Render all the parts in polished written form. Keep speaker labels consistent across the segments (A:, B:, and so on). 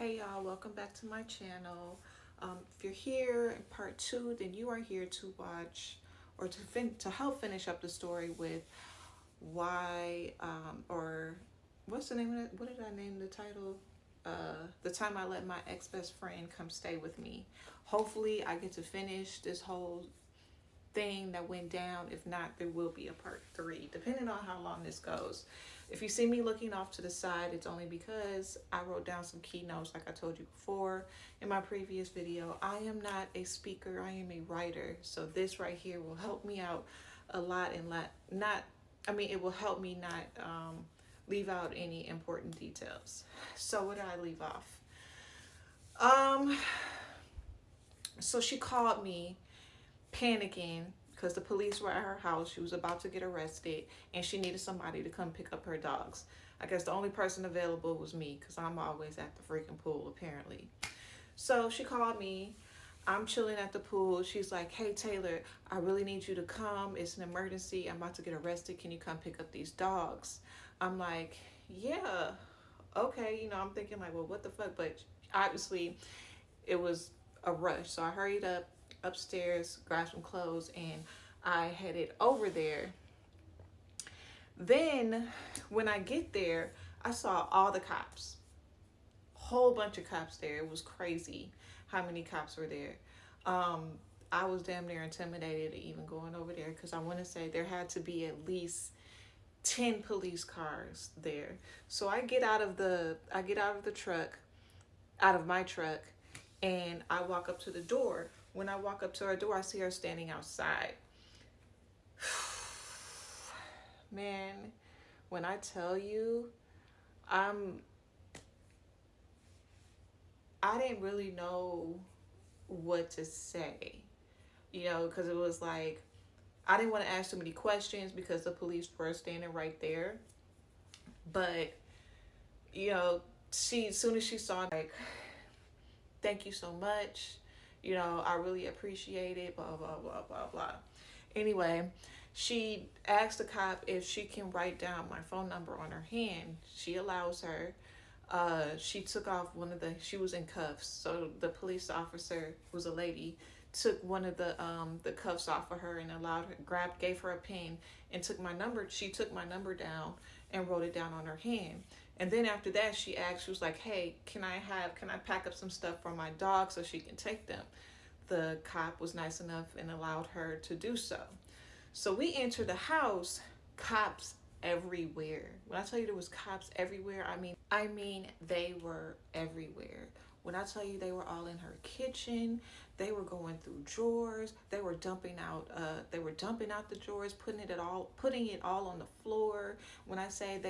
A: Hey y'all, welcome back to my channel. If you're here in part 2, then you are here to watch or to help finish up the story with why or what's the name of it? What did I name the title? The time I let my ex-best friend come stay with me. Hopefully I get to finish this whole thing that went down. If not, there will be a part 3 depending on how long this goes. If you see me looking off to the side, it's only because I wrote down some keynotes like I told you before in my previous video. I am not a speaker, I am a writer, so this right here will help me out a lot and it will help me not leave out any important details. So where did I leave off? So she called me panicking because the police were at her house. She was about to get arrested and she needed somebody to come pick up her dogs. I guess the only person available was me because I'm always at the freaking pool apparently. So she called me. I'm chilling at the pool. She's like, hey Taylor, I really need you to come. It's an emergency. I'm about to get arrested. Can you come pick up these dogs? I'm like, yeah, okay. I'm thinking like, well, what the fuck? But obviously it was a rush. So I hurried up upstairs, grabbed some clothes, and I headed over there. Then when I get there, I saw all the cops. Whole bunch of cops there. It was crazy how many cops were there. I was damn near intimidated even going over there because I want to say there had to be at least 10 police cars there. So I get out of the truck, out of my truck, and I walk up to the door. When I walk up to her door, I see her standing outside. Man, when I tell you, I didn't really know what to say, because it was like, I didn't want to ask too many questions because the police were standing right there. But, as soon as she saw, like, thank you so much. I really appreciate it, blah, blah, blah, blah, blah. Anyway, she asked the cop if she can write down my phone number on her hand. She allows her. She took off she was in cuffs. So the police officer, who was a lady, took one of the cuffs off of her and gave her a pen and took my number. She took my number down and wrote it down on her hand. And then after that, she was like, hey, can I pack up some stuff for my dog so she can take them? The cop was nice enough and allowed her to do so. So we entered the house, cops everywhere. When I tell you there was cops everywhere, I mean they were everywhere. When I tell you they were all in her kitchen, they were going through drawers, they were dumping out the drawers, putting it all on the floor. When I say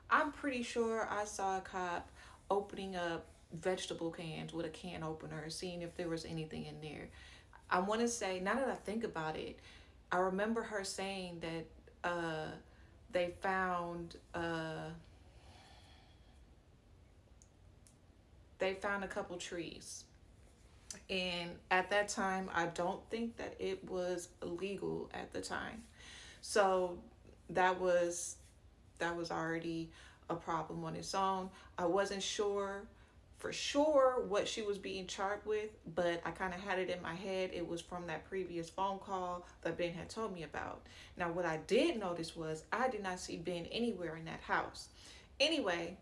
A: I'm pretty sure I saw a cop opening up vegetable cans with a can opener, seeing if there was anything in there. I want to say, now that I think about it, I remember her saying that they found a couple trees. And at that time, I don't think that it was illegal at the time. So that was already a problem on its own. I wasn't sure for sure what she was being charged with, but I kind of had it in my head. It was from that previous phone call that Ben had told me about. Now, what I did notice was I did not see Ben anywhere in that house. Anyway,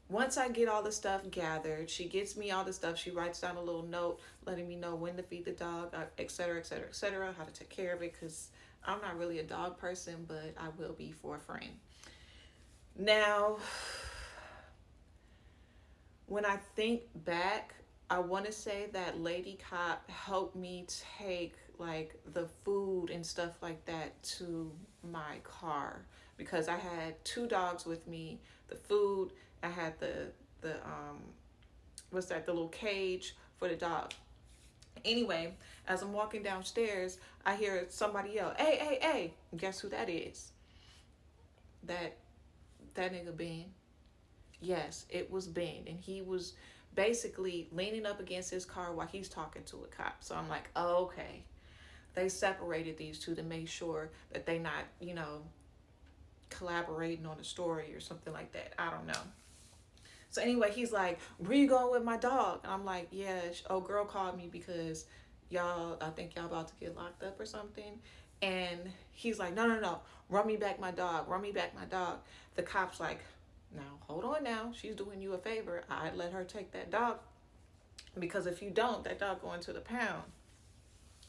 A: once I get all the stuff gathered, she gets me all the stuff. She writes down a little note letting me know when to feed the dog, etc., etc., etc., how to take care of it, because I'm not really a dog person, but I will be for a friend. Now, when I think back, I want to say that lady cop helped me take like the food and stuff like that to my car because I had 2 dogs with me. The food, I had the little cage for the dog. Anyway, as I'm walking downstairs, I hear somebody yell, hey, hey, hey. Guess who that is? That nigga Ben. Yes, it was Ben. And he was basically leaning up against his car while he's talking to a cop. So I'm like, oh, okay. They separated these two to make sure that they not, collaborating on a story or something like that. I don't know. So anyway, he's like, where you going with my dog? And I'm like, yeah, old girl called me because y'all, I think y'all about to get locked up or something. And he's like, no, no, no, run me back my dog, run me back my dog. The cop's like, now, hold on now. She's doing you a favor. I'd let her take that dog, because if you don't, that dog going to the pound.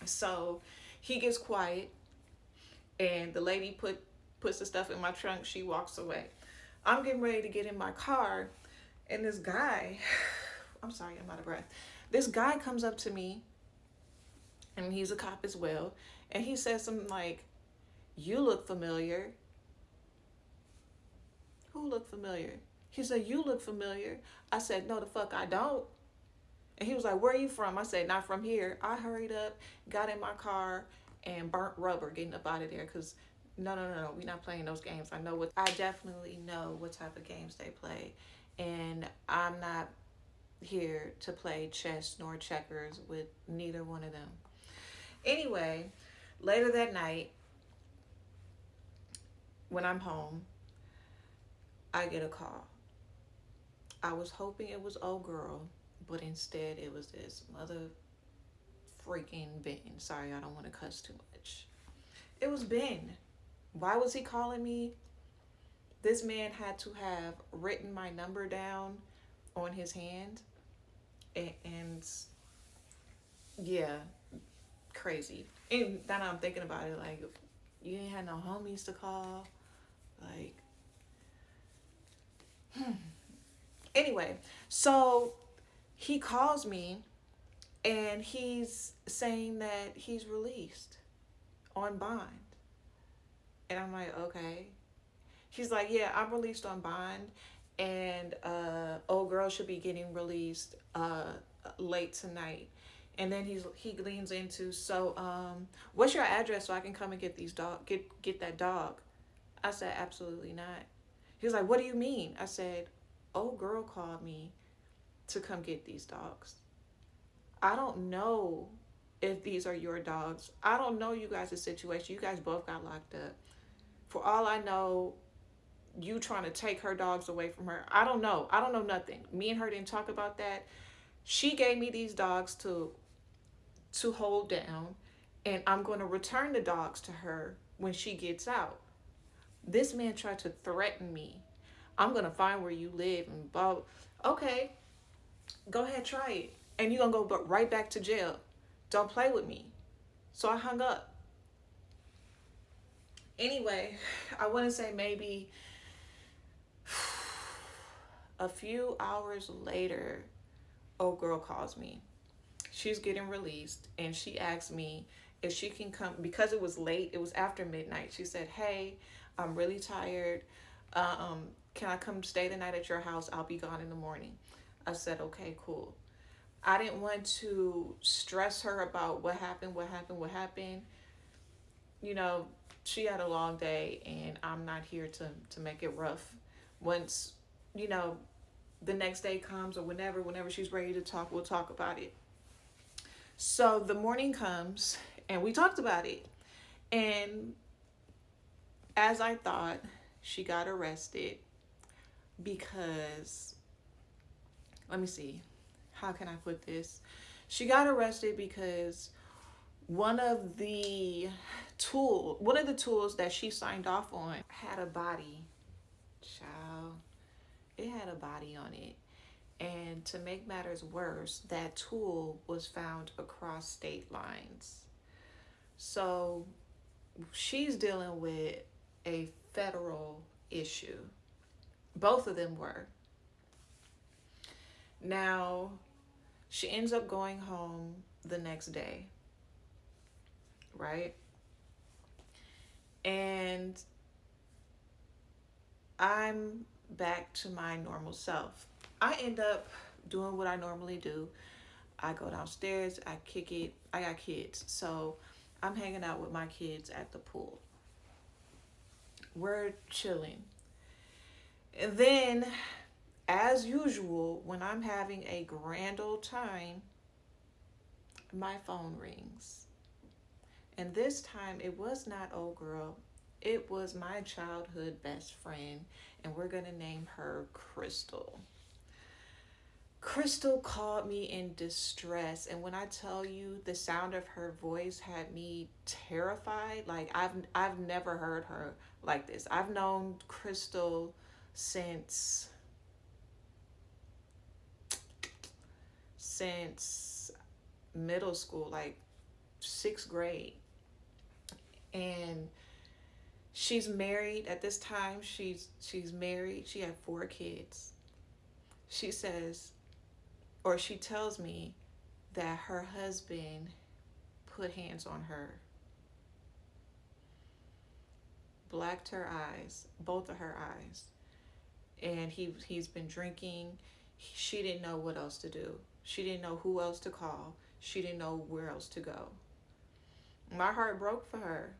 A: So he gets quiet, and the lady puts the stuff in my trunk. She walks away. I'm getting ready to get in my car, and this guy, I'm sorry, I'm out of breath. This guy comes up to me, and he's a cop as well, and he says something like, you look familiar. Who looked familiar? He said, you look familiar. I said, no, the fuck I don't. And he was like, where are you from? I said, not from here. I hurried up, got in my car, and burnt rubber getting up out of there, because no, no, no, no, we're not playing those games. I definitely know what type of games they play. And I'm not here to play chess nor checkers with neither one of them. Anyway, later that night, when I'm home, I get a call. I was hoping it was old girl, but instead it was this mother freaking Ben. Sorry, I don't want to cuss too much. It was Ben. Why was he calling me? This man had to have written my number down on his hand. And yeah, crazy. And now I'm thinking about it, like, you ain't had no homies to call. Like, Anyway, so he calls me, and he's saying that he's released on bond. And I'm like, okay. He's like, yeah, I'm released on bond, and old girl should be getting released late tonight. And then he leans into, so what's your address so I can come and get get that dog? I said, absolutely not. He was like, what do you mean? I said, old girl called me to come get these dogs. I don't know if these are your dogs. I don't know you guys' situation. You guys both got locked up. For all I know, you trying to take her dogs away from her. I don't know. I don't know nothing. Me and her didn't talk about that. She gave me these dogs to hold down, and I'm going to return the dogs to her when she gets out. This man tried to threaten me. I'm going to find where you live and blah. Okay, go ahead, try it. And you're going to go right back to jail. Don't play with me. So I hung up. Anyway, I want to say maybe a few hours later, old girl calls me. She's getting released, and she asked me if she can come, because it was late. It was after midnight. She said, hey, I'm really tired. Can I come stay the night at your house? I'll be gone in the morning. I said, okay, cool. I didn't want to stress her about what happened. You know, she had a long day, and I'm not here to make it rough. Once, you know, the next day comes, or whenever she's ready to talk, we'll talk about it. So the morning comes, and we talked about it. And as I thought, she got arrested because, let me see, how can I put this? She got arrested because one of the tools that she signed off on had a body. Child, it had a body on it. And to make matters worse, that tool was found across state lines. So she's dealing with a federal issue. Both of them were. Now, she ends up going home the next day, right? And I'm back to my normal self. I end up doing what I normally do. I go downstairs, I kick it. I got kids, so I'm hanging out with my kids at the pool. We're chilling. And then, as usual, when I'm having a grand old time, my phone rings. And this time, it was not old girl. It was my childhood best friend, and we're going to name her Crystal. Crystal called me in distress, and when I tell you the sound of her voice had me terrified, like I've never heard her like this. I've known Crystal since since middle school, like 6th grade. And she's married at this time. She's married. She had 4 kids. She says, or she tells me that her husband put hands on her, blacked her eyes, both of her eyes, and he's been drinking. She didn't know what else to do. She didn't know who else to call. She didn't know where else to go. My heart broke for her.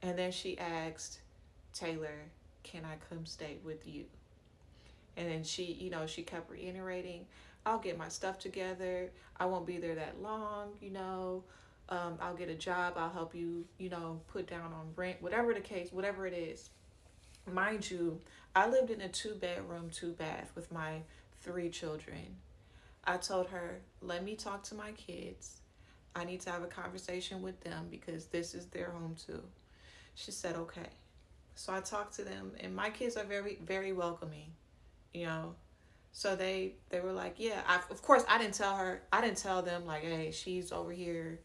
A: And then she asked Taylor, "Can I come stay with you?" And then she kept reiterating, "I'll get my stuff together. I won't be there that long. I'll get a job. I'll help you, put down on rent," whatever the case, whatever it is. Mind you, I lived in a 2-bedroom, 2-bath with my 3 children. I told her, "Let me talk to my kids. I need to have a conversation with them because this is their home too." She said, "Okay." So I talked to them, and my kids are very, very welcoming. So they were like, "Yeah." Of course, I didn't tell them like, "Hey, she's over here,"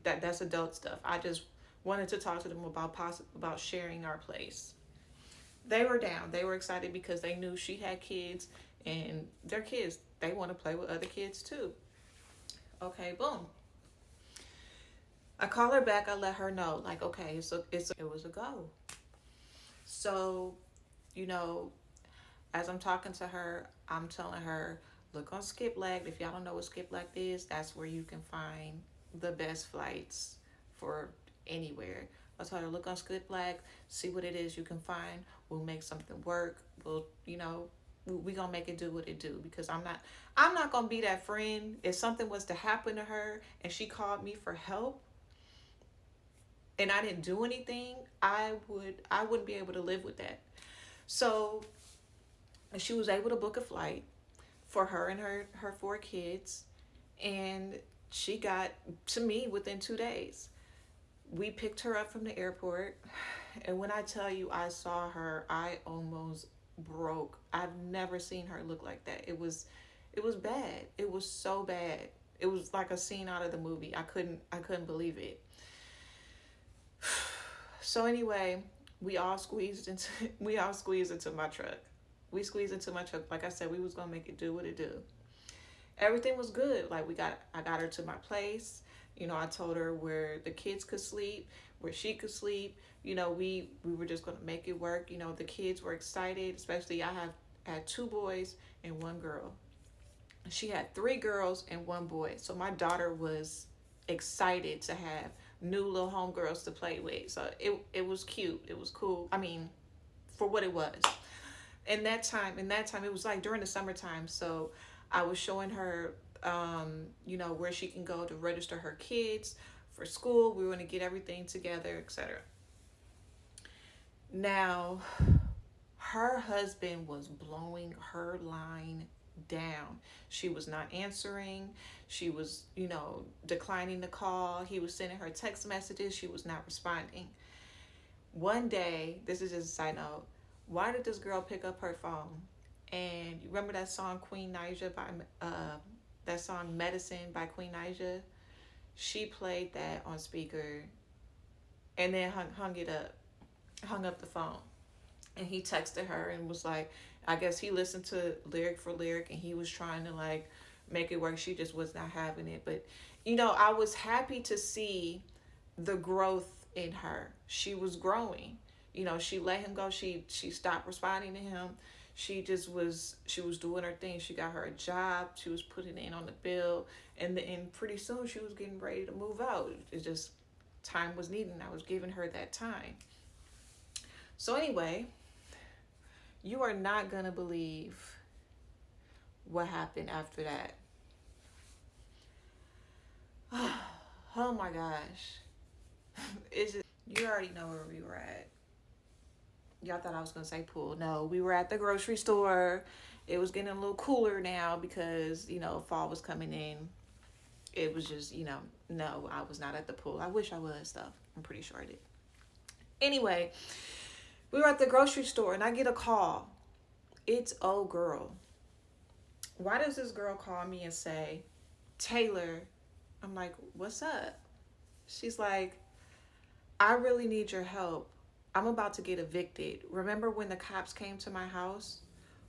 A: that's adult stuff. I just wanted to talk to them about sharing our place. They were down. They were excited because they knew she had kids, and their kids, they want to play with other kids too. Okay, boom. I call her back. I let her know, like, okay, it was a go. So, you know, as I'm talking to her, I'm telling her, look on Skiplagged. If y'all don't know what Skiplagged is, that's where you can find the best flights for anywhere. I told her, look on Skiplagged, see what it is you can find. We'll make something work. We gonna make it do what it do, because I'm not gonna be that friend. If something was to happen to her and she called me for help and I didn't do anything, I wouldn't be able to live with that. So she was able to book a flight for her and her 4 kids, and she got to me within 2 days. We picked her up from the airport, and when I tell you I saw her, I almost broke. I've never seen her look like that. It was bad. It was so bad. It was like a scene out of the movie. I couldn't believe it. So anyway, we all squeezed into my truck. We squeezed into my truck. Like I said, we was gonna make it do what it do. Everything was good. Like I got her to my place. I told her where the kids could sleep, where she could sleep. We were just gonna make it work. The kids were excited, especially I had 2 boys and 1 girl. She had 3 girls and 1 boy. So my daughter was excited to have new little homegirls to play with. So it was cute. It was cool. I mean, for what it was. In that time, it was like during the summertime. So I was showing her, where she can go to register her kids for school. We were going to get everything together, etc. Now, her husband was blowing her line down. She was not answering. She was, declining the call. He was sending her text messages. She was not responding. One day, this is just a side note, why did this girl pick up her phone? And you remember that song Queen Naija that song Medicine by Queen Naija? She played that on speaker and then hung up the phone. And he texted her and was like, I guess he listened to lyric for lyric and he was trying to like make it work. She just was not having it. But, I was happy to see the growth in her. She was growing. She let him go. She stopped responding to him. She was doing her thing. She got her a job. She was putting in on the bill. And pretty soon she was getting ready to move out. It just, time was needed, and I was giving her that time. So anyway, you are not going to believe what happened after that. Oh my gosh. You already know where we were at. Y'all thought I was going to say pool. No, we were at the grocery store. It was getting a little cooler now because, fall was coming in. It was just, no, I was not at the pool. I wish I was, though. I'm pretty sure I did. Anyway, we were at the grocery store and I get a call. It's old girl. Why does this girl call me and say, Taylor? I'm like, what's up? She's like, I really need your help. I'm about to get evicted. Remember when the cops came to my house?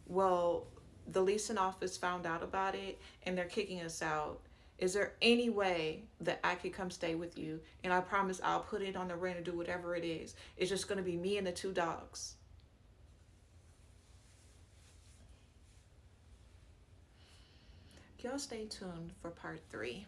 A: Well, the leasing office found out about it and they're kicking us out. Is there any way that I could come stay with you? And I promise I'll put it on the rent or do whatever it is. It's just going to be me and the 2 dogs. Y'all stay tuned for part 3.